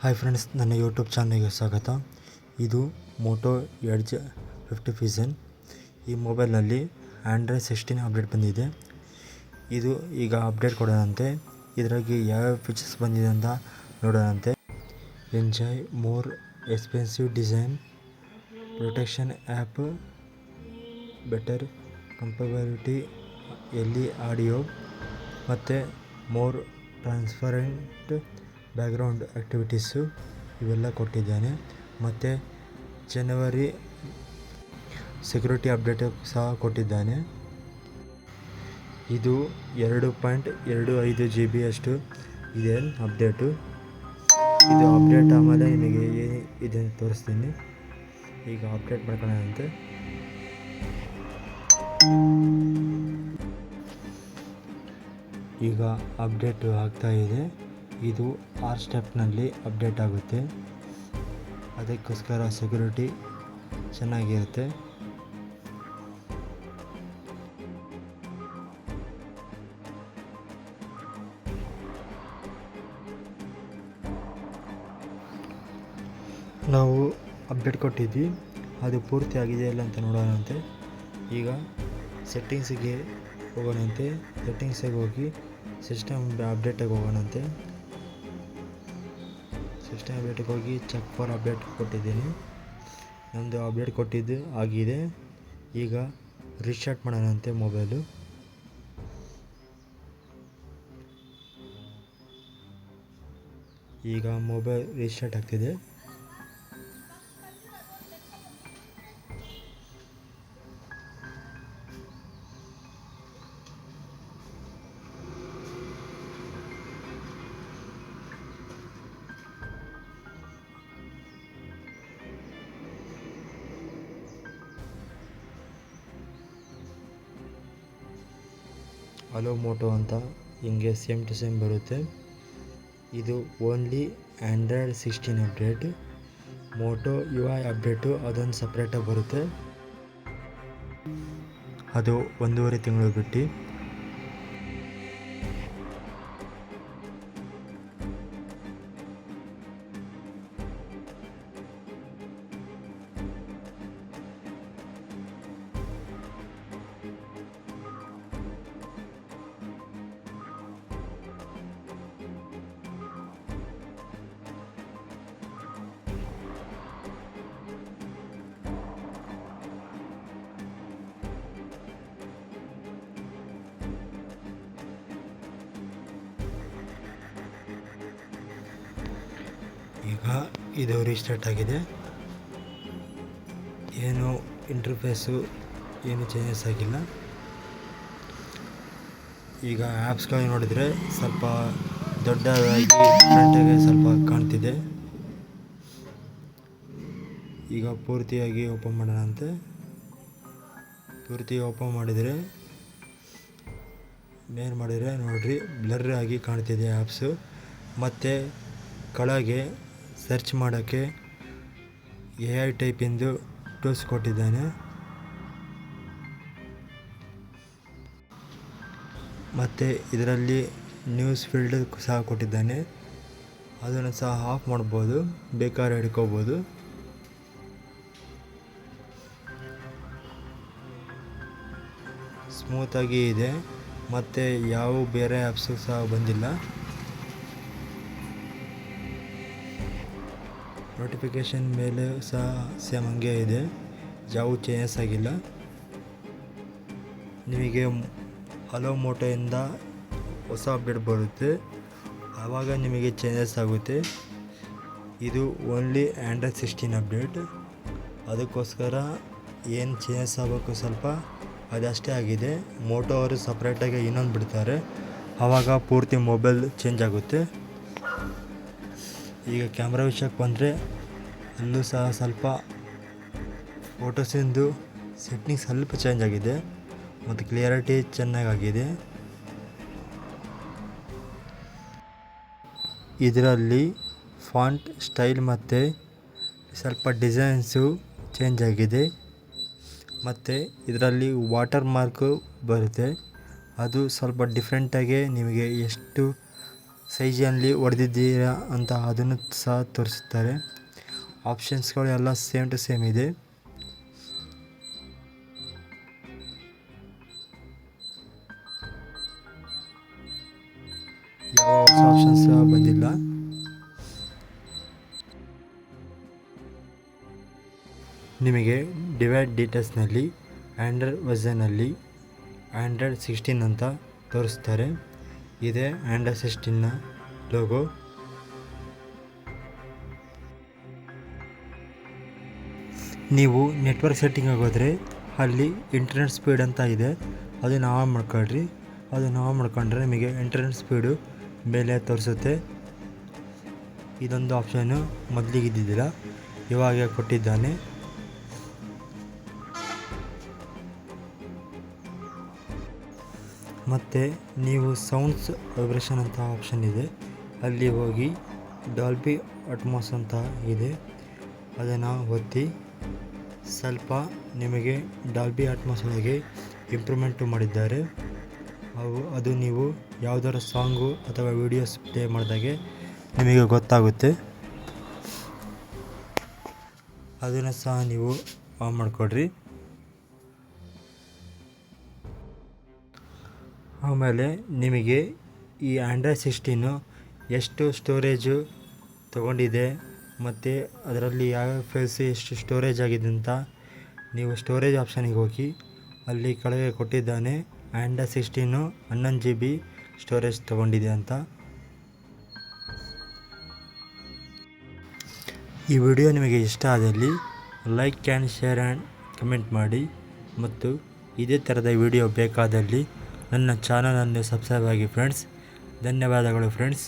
Hi friends, ನನ್ನ YouTube ಚಾನಲ್ಗೆ ಸ್ವಾಗತ. ಇದು ಮೋಟೋ ಎಡ್ಜ್ 50 ವಿಷನ್. ಈ ಮೊಬೈಲ್ನಲ್ಲಿ ಆಂಡ್ರಾಯ್ಡ್ 16 ಅಪ್ಡೇಟ್ ಬಂದಿದೆ. ಇದು ಈಗ ಅಪ್ಡೇಟ್ ಕೊಡೋಣಂತೆ. ಇದರಾಗಿ ಯಾವ್ಯಾವ ಫೀಚರ್ಸ್ ಬಂದಿದೆ ಅಂತ ನೋಡೋಣಂತೆ. Enjoy more expensive design, protection app, better compatibility, ಎಲ್ಲಿ ಆಡಿಯೋ ಮತ್ತು ಮೋರ್ ಟ್ರಾನ್ಸ್ಪರೆಂಟ್ ಬ್ಯಾಕ್ಗ್ರೌಂಡ್ ಆ್ಯಕ್ಟಿವಿಟೀಸು ಇವೆಲ್ಲ ಕೊಟ್ಟಿದ್ದಾನೆ. ಮತ್ತು ಜನವರಿ ಸೆಕ್ಯೂರಿಟಿ ಅಪ್ಡೇಟ್ ಸಹ ಕೊಟ್ಟಿದ್ದಾನೆ. ಇದು 2.25 GB ಅಷ್ಟು ಇದೆ ಅಪ್ಡೇಟು. ಇದು ಅಪ್ಡೇಟ್ ಆಮೇಲೆ ನಿಮಗೆ ಇದೆ ತೋರಿಸ್ತೀನಿ. ಈಗ ಅಪ್ಡೇಟ್ ಮಾಡ್ಕೊಳ್ಳೋಣಂತೆ. ಈಗ ಅಪ್ಡೇಟ್ ಆಗ್ತಾ ಇದೆ. ಇದು 6 ಸ್ಟೆಪ್ನಲ್ಲಿ ಅಪ್ಡೇಟ್ ಆಗುತ್ತೆ. ಅದಕ್ಕೋಸ್ಕರ ಸೆಕ್ಯೂರಿಟಿ ಚೆನ್ನಾಗಿರುತ್ತೆ. ನಾವು ಅಪ್ಡೇಟ್ ಕೊಟ್ಟಿದ್ವಿ, ಅದು ಪೂರ್ತಿ ಆಗಿದೆಯಲ್ಲ ಅಂತ ನೋಡೋಣಂತೆ. ಈಗ ಸೆಟ್ಟಿಂಗ್ಸಿಗೆ ಹೋಗೋಣಂತೆ. ಸೆಟ್ಟಿಂಗ್ಸಿಗೆ ಹೋಗಿ ಸಿಸ್ಟಮ್ ಅಪ್ಡೇಟಿಗೆ ಹೋಗೋಣಂತೆ. ಸಿಸ್ಟಮ್ ಅಪ್ಡೇಟಿಗೆ ಹೋಗಿ ಚೆಕ್ ಫಾರ್ ಅಪ್ಡೇಟ್ ಕೊಟ್ಟಿದ್ದೀನಿ. ನಂದು ಅಪ್ಡೇಟ್ ಕೊಟ್ಟಿದ್ದು ಆಗಿದೆ. ಈಗ ರೀಸ್ಟಾರ್ಟ್ ಮಾಡೋಣಂತೆ ಮೊಬೈಲು. ಈಗ ಮೊಬೈಲ್ ರೀಸ್ಟಾರ್ಟ್ ಆಗ್ತಿದೆ. ಹಲೋ ಮೋಟೋ ಅಂತ ಹಿಂಗೆ ಸೇಮ್ ಟು ಸೇಮ್ ಬರುತ್ತೆ. ಇದು only Android 16 update. Moto UI update ಅದೊಂದು ಸಪ್ರೇಟಾಗಿ ಬರುತ್ತೆ. ಅದು 1.5 ತಿಂಗಳು ಬಿಟ್ಟು. ಈಗ ಇದು ರೀಸ್ಟಾರ್ಟ್ ಆಗಿದೆ. ಏನು ಇಂಟರ್ಫೇಸು ಏನು ಚೇಂಜಸ್ ಆಗಿಲ್ಲ. ಈಗ ಆ್ಯಪ್ಸ್ಗಳು ನೋಡಿದರೆ ಸ್ವಲ್ಪ ದೊಡ್ಡದಾಗಿ ಡಿಫ್ರೆಂಟಾಗಿ ಸ್ವಲ್ಪ ಕಾಣ್ತಿದೆ. ಈಗ ಪೂರ್ತಿಯಾಗಿ ಓಪನ್ ಮಾಡೋಣಂತೆ. ಪೂರ್ತಿ ಓಪನ್ ಮಾಡಿದರೆ ಏನು ಮಾಡಿದರೆ ನೋಡಿರಿ, ಬ್ಲರ್ ಆಗಿ ಕಾಣ್ತಿದೆ ಆ್ಯಪ್ಸು. ಮತ್ತು ಕೆಳಗೆ ಸರ್ಚ್ ಮಾಡೋಕ್ಕೆ AI ಟೈಪಿಂದು ಟೂಲ್ಸ್ ಕೊಟ್ಟಿದ್ದಾನೆ. ಮತ್ತು ಇದರಲ್ಲಿ ನ್ಯೂಸ್ ಫೀಲ್ಡ್ ಸಹ ಕೊಟ್ಟಿದ್ದಾನೆ. ಅದನ್ನು ಸಹ ಆಫ್ ಮಾಡ್ಬೋದು, ಬೇಕಾದ್ರೆ ಹಿಡ್ಕೋಬೋದು. ಸ್ಮೂತಾಗಿ ಇದೆ. ಮತ್ತು ಯಾವ ಬೇರೆ ಆ್ಯಪ್ಸು ಸಹ ಬಂದಿಲ್ಲ. ನೋಟಿಫಿಕೇಷನ್ ಮೇಲೆ ಸಹ ಸೇಮ್ ಹಂಗೆ ಇದೆ, ಯಾವ ಚೇಂಜಸ್ ಆಗಿಲ್ಲ. ನಿಮಗೆ ಹಲೋ ಮೋಟೋಯಿಂದ ಹೊಸ ಅಪ್ಡೇಟ್ ಬರುತ್ತೆ, ಆವಾಗ ನಿಮಗೆ ಚೇಂಜಸ್ ಆಗುತ್ತೆ. ಇದು ಓನ್ಲಿ ಆಂಡ್ರಾಯ್ಡ್ 16 ಅಪ್ಡೇಟ್. ಅದಕ್ಕೋಸ್ಕರ ಏನು ಚೇಂಜಸ್ ಆಗಬೇಕು ಸ್ವಲ್ಪ ಅದಷ್ಟೇ ಆಗಿದೆ. ಮೋಟೋ ಅವರು ಸಪ್ರೇಟಾಗಿ ಇನ್ನೊಂದು ಬಿಡ್ತಾರೆ, ಆವಾಗ ಪೂರ್ತಿ ಮೊಬೈಲ್ ಚೇಂಜ್ ಆಗುತ್ತೆ. ಈಗ ಕ್ಯಾಮ್ರಾ ವಿಷಯಕ್ಕೆ ಬಂದರೆ ಅಲ್ಲೂ ಸಹ ಸ್ವಲ್ಪ ಫೋಟೋಸಿಂದು ಸೆಟ್ಟಿಂಗ್ ಸ್ವಲ್ಪ ಚೇಂಜ್ ಆಗಿದೆ ಮತ್ತು ಕ್ಲಿಯರಿಟಿ ಚೆನ್ನಾಗಾಗಿದೆ. ಇದರಲ್ಲಿ ಫಾಂಟ್ ಸ್ಟೈಲ್ ಮತ್ತು ಸ್ವಲ್ಪ ಡಿಸೈನ್ಸು ಚೇಂಜ್ ಆಗಿದೆ. ಮತ್ತು ಇದರಲ್ಲಿ ವಾಟರ್ ಮಾರ್ಕು ಬರುತ್ತೆ, ಅದು ಸ್ವಲ್ಪ ಡಿಫ್ರೆಂಟಾಗಿ ನಿಮಗೆ ಎಷ್ಟು ಸೈಜಲ್ಲಿ ಹೊಡೆದಿದ್ದೀರಾ ಅಂತ ಅದನ್ನು ಸಹ ತೋರಿಸುತ್ತಾರೆ. ಆಪ್ಷನ್ಸ್ಗಳು ಎಲ್ಲ ಸೇಮ್ ಟು ಸೇಮ್ ಇದೆ. ಯಾವ ಹೊಸ ಆಪ್ಷನ್ಸ್ ಸಹ ಬಂದಿಲ್ಲ. ನಿಮಗೆ ಡಿವೈಡ್ ಡೀಟೇಲ್ಸ್ನಲ್ಲಿ ಆ್ಯಂಡ್ರಾಯ್ಡ್ ವರ್ಷನಲ್ಲಿ ಆ್ಯಂಡ್ರಾಯ್ಡ್ 16 ಅಂತ ತೋರಿಸ್ತಾರೆ. ಇದೇ ಆ್ಯಂಡ್ರಾಯ್ಡ್ 16ನ ಲೋಗೋ. ನೀವು ನೆಟ್ವರ್ಕ್ ಸೆಟ್ಟಿಂಗ್ ಹೋದರೆ ಅಲ್ಲಿ ಇಂಟರ್ನೆಟ್ ಸ್ಪೀಡ್ ಅಂತ ಇದೆ, ಅದನ್ನು ಆನ್ ಮಾಡ್ಕೊಳ್ರಿ. ಅದನ್ನು ಆನ್ ಮಾಡ್ಕೊಂಡ್ರೆ ನಿಮಗೆ ಇಂಟರ್ನೆಟ್ ಸ್ಪೀಡು ಮೇಲೆ ತೋರಿಸುತ್ತೆ. ಇದೊಂದು ಆಪ್ಷನ್ನು ಮೊದಲಿಗೆ ಇದ್ದಿದ್ದಿಲ್ಲ, ಇವಾಗ ಕೊಟ್ಟಿದ್ದಾನೆ. ಮತ್ತು ನೀವು ಸೌಂಡ್ಸ್ ವೈಬ್ರೇಷನ್ ಅಂತ ಆಪ್ಷನ್ ಇದೆ, ಅಲ್ಲಿ ಹೋಗಿ ಡಾಲ್ಬಿ ಅಟ್ಮಾಸ್ ಅಂತ ಇದೆ, ಅದನ್ನು ಒತ್ತಿ. ಸ್ವಲ್ಪ ನಿಮಗೆ ಡಾಲ್ಬಿ ಅಟ್ಮಾಸ್ ಒಳಗೆ ಇಂಪ್ರೂವ್ಮೆಂಟು ಮಾಡಿದ್ದಾರೆ. ಅದು ನೀವು ಯಾವುದಾದ್ರು ಸಾಂಗು ಅಥವಾ ವೀಡಿಯೋಸ್ ಪ್ಲೇ ಮಾಡಿದಾಗೆ ನಿಮಗೆ ಗೊತ್ತಾಗುತ್ತೆ. ಅದನ್ನು ಸಹ ನೀವು ಆನ್ ಮಾಡಿಕೊಡ್ರಿ. ಆಮೇಲೆ ನಿಮಗೆ ಈ ಆ್ಯಂಡ್ರಾಯ್ಡ್ 16 ಎಷ್ಟು ಸ್ಟೋರೇಜು ತೊಗೊಂಡಿದೆ ಮತ್ತು ಅದರಲ್ಲಿ ಯಾವ್ಯಾವ ಫೈಲ್ಸ್ ಎಷ್ಟು ಸ್ಟೋರೇಜ್ ಆಗಿದೆ ಅಂತ ನೀವು ಸ್ಟೋರೇಜ್ ಆಪ್ಷನಿಗೆ ಹೋಗಿ ಅಲ್ಲಿ ಕೆಳಗೆ ಕೊಟ್ಟಿದ್ದಾನೆ. ಆ್ಯಂಡ್ರಾಯ್ಡ್ 16 11 GB ಸ್ಟೋರೇಜ್ ತೊಗೊಂಡಿದೆ ಅಂತ. ಈ ವಿಡಿಯೋ ನಿಮಗೆ ಇಷ್ಟ ಆದಲ್ಲಿ like and share and comment ಮಾಡಿ, ಮತ್ತು ಇದೇ ಥರದ ವಿಡಿಯೋ ಬೇಕಾದಲ್ಲಿ ನನ್ನ ಚಾನಲನ್ನು ಸಬ್ಸ್ಕ್ರೈಬ್ ಆಗಿ ಫ್ರೆಂಡ್ಸ್. ಧನ್ಯವಾದಗಳು ಫ್ರೆಂಡ್ಸ್.